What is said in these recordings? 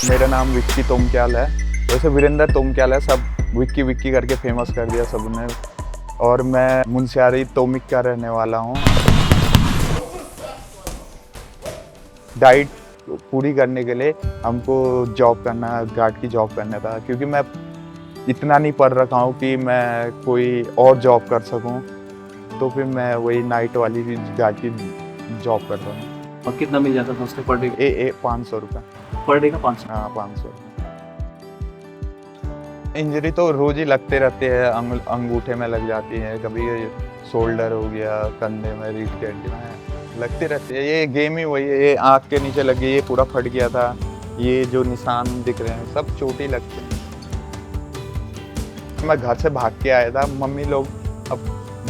मेरा नाम विक्की तोमक्याल है। वैसे वीरेंद्र तोमक्याल है, सब विक्की विक्की करके फेमस कर दिया सबने। और मैं मुनस्यारी तोमिक का रहने वाला हूँ। डाइट पूरी करने के लिए हमको जॉब करना, गार्ड की जॉब करना था, क्योंकि मैं इतना नहीं पढ़ रखा हूँ कि मैं कोई और जॉब कर सकूँ। तो फिर मैं वही नाइट वाली गार्ड की जॉब कर रहा हूँ। और कितना मिल जाता था उसके पर डे? 500 रुपये। पर डे का 500? हाँ, 500। इंजरी तो रोज ही लगते रहते हैं, अंगूठे में लग जाती है, कभी शोल्डर हो गया, कंधे में, रीढ़ के हड्डी में लगते रहते हैं। ये गेम ही वही है। ये आँख के नीचे लगी, ये पूरा फट गया था, ये जो निशान दिख रहे हैं सब चोट ही लगते हैं। मैं घर से भाग के आया था।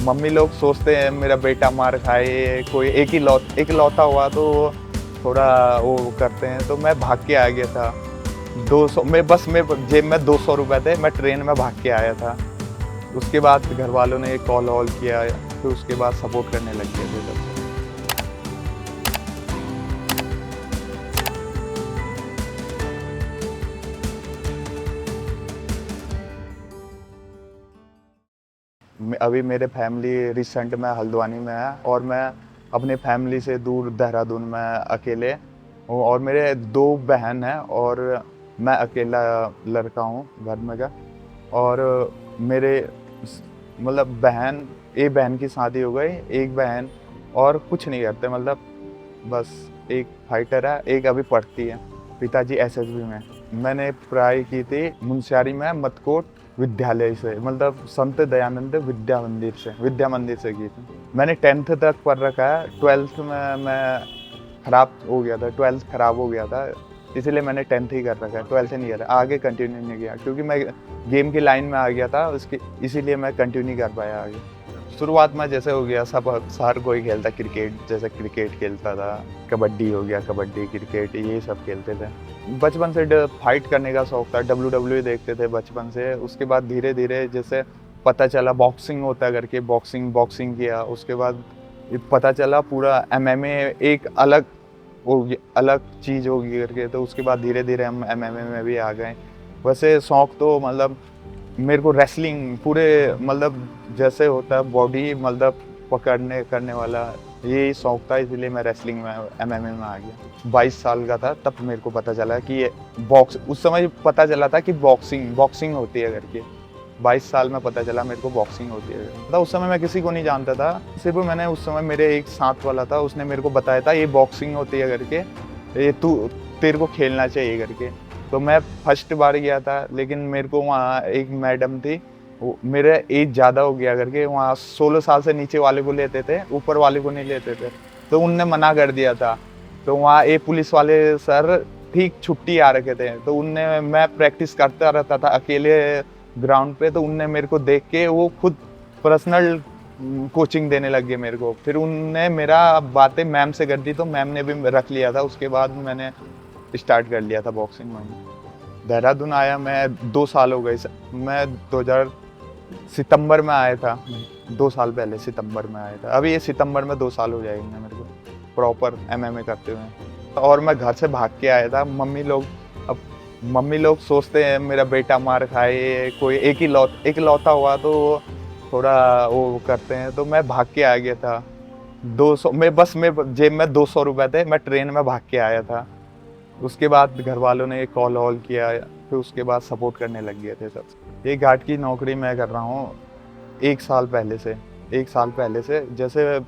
मम्मी लोग सोचते हैं मेरा बेटा मार खाए, कोई एक लौता हुआ तो थोड़ा वो करते हैं। तो मैं भाग के आ गया था। 200 में बस में जेब में 200 रुपये थे, मैं ट्रेन में भाग के आया था। उसके बाद घर वालों ने कॉल वॉल किया, फिर उसके बाद सपोर्ट करने लग गए थे तब से। अभी मेरे फैमिली रिसेंट में हल्द्वानी में है, और मैं अपने फैमिली से दूर देहरादून में अकेले हूँ। और मेरे 2 बहन हैं और मैं अकेला लड़का हूँ घर में का। और मेरे मतलब एक बहन की शादी हो गई, एक बहन और कुछ नहीं करते, मतलब बस एक फाइटर है, एक अभी पढ़ती है। पिताजी एसएसबी में। मैंने पढ़ाई की थी मुनस्यारी में मतकोट विद्यालय से, मतलब संत दयानंद विद्या मंदिर से की थी। मैंने 10th तक पढ़ रखा है। 12th में मैं खराब हो गया था, 12th खराब हो गया था, इसीलिए मैंने 10th ही कर रखा है, 12th नहीं किया, आगे कंटिन्यू नहीं किया, क्योंकि मैं गेम की लाइन में आ गया था इसीलिए मैं कंटिन्यू नहीं कर पाया आगे। शुरुआत में जैसे हो गया, सब हर कोई खेलता क्रिकेट, जैसे क्रिकेट खेलता था, कबड्डी हो गया, कबड्डी क्रिकेट ये सब खेलते थे। बचपन से फाइट करने का शौक था, WWE देखते थे बचपन से। उसके बाद धीरे धीरे जैसे पता चला बॉक्सिंग होता है करके, बॉक्सिंग किया। उसके बाद पता चला पूरा MMA एक अलग चीज़ होगी करके, तो उसके बाद धीरे धीरे हम MMA में भी आ गए। वैसे शौक तो मतलब मेरे को रेसलिंग पूरे मतलब जैसे होता है बॉडी मतलब पकड़ने करने वाला, ये शौक था, इसलिए मैं रेसलिंग में MMA में आ गया। 22 साल का था तब मेरे को पता चला कि ये उस समय पता चला था कि बॉक्सिंग होती है करके। 22 साल में पता चला मेरे को बॉक्सिंग होती है। मतलब उस समय मैं किसी को नहीं जानता था, सिर्फ मैंने उस समय मेरे एक साथ वाला था, उसने मेरे को बताया था ये बॉक्सिंग होती है करके, ये तेरे को खेलना चाहिए करके। तो मैं फर्स्ट बार गया था, लेकिन मेरे को वहाँ एक मैडम थी, वो मेरा एज ज़्यादा हो गया करके वहाँ 16 साल से नीचे वाले को लेते थे, ऊपर वाले को नहीं लेते थे, तो उनने मना कर दिया था। तो वहाँ एक पुलिस वाले सर ठीक छुट्टी आ रखे थे, तो मैं प्रैक्टिस करता रहता था अकेले ग्राउंड पे, तो उनने मेरे को देख के वो खुद पर्सनल कोचिंग देने लग गए मेरे को। फिर उनने मेरा बातें मैम से कर दी, तो मैम ने भी रख लिया था। उसके बाद मैंने स्टार्ट कर लिया था बॉक्सिंग में। देहरादून आया मैं 2 साल हो गए। मैं 2000 सितंबर में आया था, 2 साल पहले सितंबर में आया था। अभी ये सितंबर में 2 साल हो जाएंगे मेरे को प्रॉपर MMA करते हुए। और मैं घर से भाग के आया था। मम्मी लोग सोचते हैं मेरा बेटा मार खाए, कोई एक लौता हुआ तो थोड़ा वो करते हैं। तो मैं भाग के आ गया था। 200 में बस में जेब में 200 रुपये थे, मैं ट्रेन में भाग के आया था। उसके बाद घर वालों ने कॉल वॉल किया, फिर उसके बाद सपोर्ट करने लग गए थे सब। ये गार्ड की नौकरी मैं कर रहा हूँ 1 साल पहले से। जैसे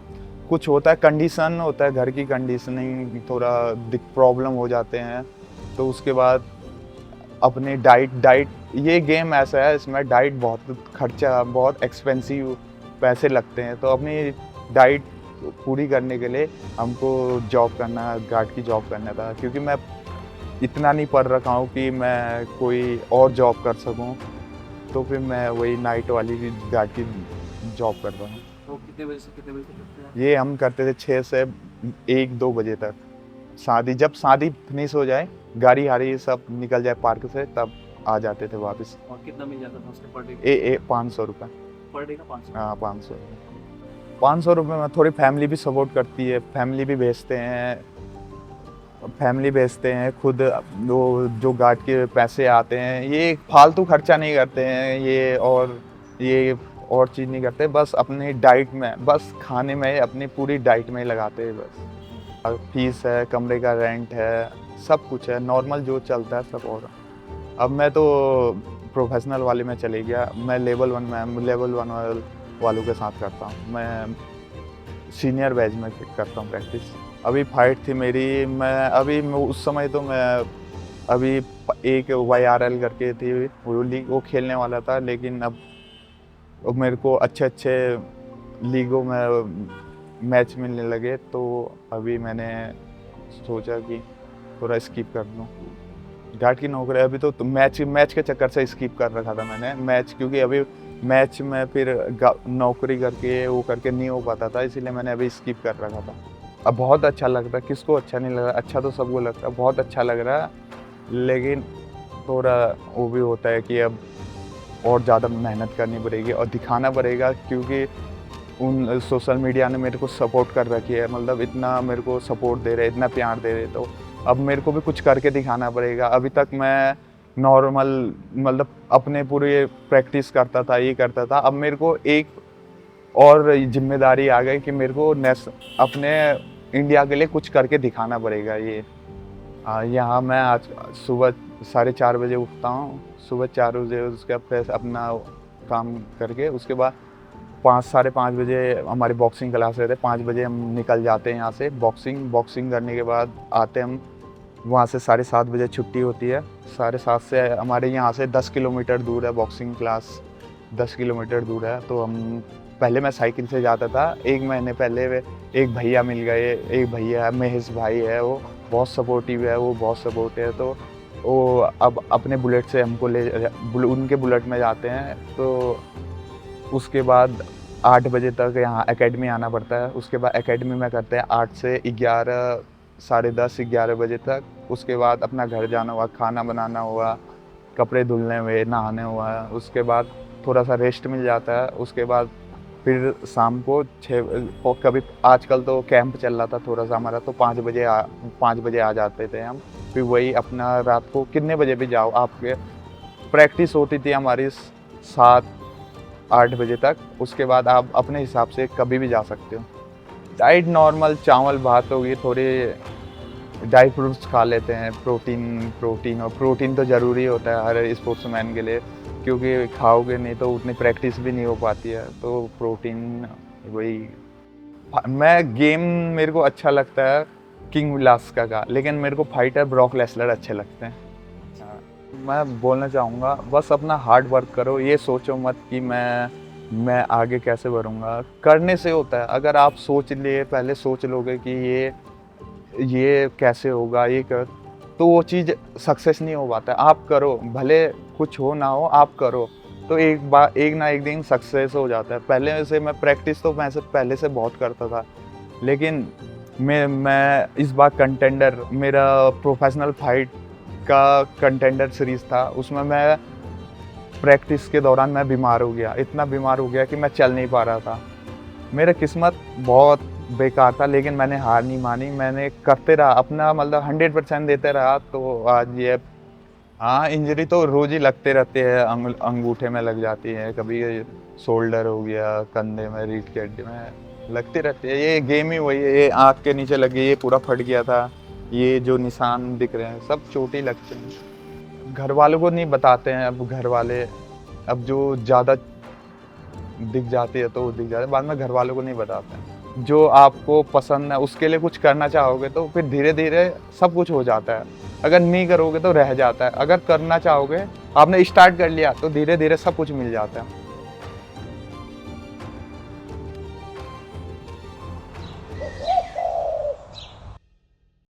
कुछ होता है, कंडीशन होता है, घर की कंडीशनिंग थोड़ा प्रॉब्लम हो जाते हैं, तो उसके बाद अपनी डाइट ये गेम ऐसा है, इसमें डाइट बहुत एक्सपेंसिव पैसे लगते हैं। तो अपनी डाइट पूरी करने के लिए हमको गार्ड की जॉब करना था, क्योंकि मैं इतना नहीं पढ़ रखा हूँ कि मैं कोई और जॉब कर सकूँ। तो फिर मैं वही नाइट वाली गार्ड की जॉब कर रहा हूँ। तो कितने बजे से कितने बजे तक करते हैं? ये हम करते थे 6 से 1-2 बजे तक। जब शादी फिनिश हो जाए, गाड़ी हारी सब निकल जाए पार्क से, तब आ जाते थे वापस। और कितना मिल जाता था उसके पर डे? 500 रुपये। पर डे का 500? हाँ, 500 रुपये में थोड़ी फैमिली भी सपोर्ट करती है, फैमिली भी भेजते हैं। फैमिली भेजते हैं खुद, वो जो गार्ड के पैसे आते हैं, ये फालतू खर्चा नहीं करते हैं ये और चीज़ नहीं करते, बस अपनी डाइट में, बस खाने में अपनी पूरी डाइट में ही लगाते हैं बस। फीस है, कमरे का रेंट है, सब कुछ है, नॉर्मल जो चलता है सब। और अब मैं तो प्रोफेशनल वाले में चले गया, मैं लेवल 1 में, लेवल 1 वालों के साथ करता हूँ, मैं सीनियर बैच में करता हूँ प्रैक्टिस। अभी फाइट थी मेरी, उस समय तो मैं अभी एक YRL करके थी वो लीग, वो खेलने वाला था, लेकिन अब मेरे को अच्छे लीगों में मैच मिलने लगे, तो अभी मैंने सोचा कि थोड़ा स्किप कर दूँ गार्ड की नौकरी। अभी तो मैच के चक्कर से स्किप कर रखा था मैंने मैच, क्योंकि अभी मैच में फिर नौकरी करके वो करके नहीं हो पाता था, इसीलिए मैंने अभी स्किप कर रखा था। अब बहुत अच्छा लगता है, किसको अच्छा नहीं लग रहा, अच्छा तो सबको लगता है, बहुत अच्छा लग रहा है, लेकिन थोड़ा वो भी होता है कि अब और ज़्यादा मेहनत करनी पड़ेगी और दिखाना पड़ेगा, क्योंकि उन सोशल मीडिया ने मेरे को सपोर्ट कर रखी है, मतलब इतना मेरे को सपोर्ट दे रहे, इतना प्यार दे रहे, तो अब मेरे को भी कुछ करके दिखाना पड़ेगा। अभी तक मैं नॉर्मल मतलब अपने पूरे प्रैक्टिस करता था, ये करता था, अब मेरे को एक और जिम्मेदारी आ गई कि मेरे को अपने इंडिया के लिए कुछ करके दिखाना पड़ेगा। ये यहाँ मैं आज सुबह 4:30 बजे उठता हूँ, सुबह 4 बजे, उसके बाद अपना काम करके उसके बाद 5-5:30 बजे हमारी बॉक्सिंग क्लास रहते हैं, 5 बजे हम निकल जाते हैं यहाँ से बॉक्सिंग करने के बाद आते हम वहाँ से 7:30 बजे छुट्टी होती है। 7:30 से हमारे यहाँ से 10 किलोमीटर दूर है बॉक्सिंग क्लास, 10 किलोमीटर दूर है। तो हम पहले मैं साइकिल से जाता था, 1 महीने पहले एक भैया मिल गए, एक भैया है, महेश भाई है, वो बहुत सपोर्टिव है, वो बहुत सपोर्ट है, तो वो अब अपने बुलेट से हमको उनके बुलेट में जाते हैं। तो उसके बाद 8 बजे तक यहाँ एकेडमी आना पड़ता है, उसके बाद एकेडमी में करते हैं 8 से 11, 10:30-11 बजे तक। उसके बाद अपना घर जाना हुआ, खाना बनाना हुआ, कपड़े धुलने हुए, नहाने हुआ, उसके बाद थोड़ा सा रेस्ट मिल जाता है। उसके बाद फिर शाम को 6, कभी आजकल तो कैंप चल रहा था थोड़ा सा हमारा, तो 5 बजे आ जाते थे हम। फिर वही अपना रात को कितने बजे भी जाओ, आपके प्रैक्टिस होती थी हमारी 7-8 बजे तक। उसके बाद आप अपने हिसाब से कभी भी जा सकते हो। डाइट नॉर्मल चावल भात होगी, थोड़े ड्राई फ्रूट्स खा लेते हैं, प्रोटीन तो ज़रूरी होता है हर स्पोर्ट्समैन के लिए, क्योंकि खाओगे नहीं तो उतनी प्रैक्टिस भी नहीं हो पाती है, तो प्रोटीन वही। मेरे को अच्छा लगता है किंग विलास्का का, लेकिन मेरे को फाइटर ब्रॉक लेसनर अच्छे लगते हैं। मैं बोलना चाहूँगा बस अपना हार्ड वर्क करो, ये सोचो मत कि मैं आगे कैसे बढ़ूँगा, करने से होता है। अगर आप पहले सोच लोगे कि ये कैसे होगा, तो वो चीज़ सक्सेस नहीं हो पाता। आप करो, भले कुछ हो ना हो, आप करो तो एक ना एक दिन सक्सेस हो जाता है। पहले से मैं प्रैक्टिस तो पहले से बहुत करता था, लेकिन मैं इस बार कंटेंडर, मेरा प्रोफेशनल फाइट का कंटेंडर सीरीज़ था, उसमें मैं प्रैक्टिस के दौरान मैं बीमार हो गया, इतना बीमार हो गया कि मैं चल नहीं पा रहा था। मेरा किस्मत बहुत बेकार था, लेकिन मैंने हार नहीं मानी, मैंने करते रहा, अपना मतलब 100% देते रहा, तो आज ये। हाँ, इंजरी तो रोज़ ही लगते रहते हैं, अंगूठे में लग जाती है, कभी शोल्डर हो गया, कंधे में, रीढ़ की हड्डी में लगते रहते हैं। ये गेम ही वही है, ये आँख के नीचे लगी, ये पूरा फट गया था, ये जो निशान दिख रहे हैं सब चोट ही लगते हैं। घर वालों को नहीं बताते हैं, अब घर वाले अब जो ज़्यादा दिख जाती है तो दिख जाते हैं, बाद में घर वालों को नहीं बताते हैं। जो आपको पसंद है उसके लिए कुछ करना चाहोगे तो फिर धीरे धीरे सब कुछ हो जाता है, अगर नहीं करोगे तो रह जाता है। अगर करना चाहोगे, आपने स्टार्ट कर लिया तो धीरे धीरे सब कुछ मिल जाता है।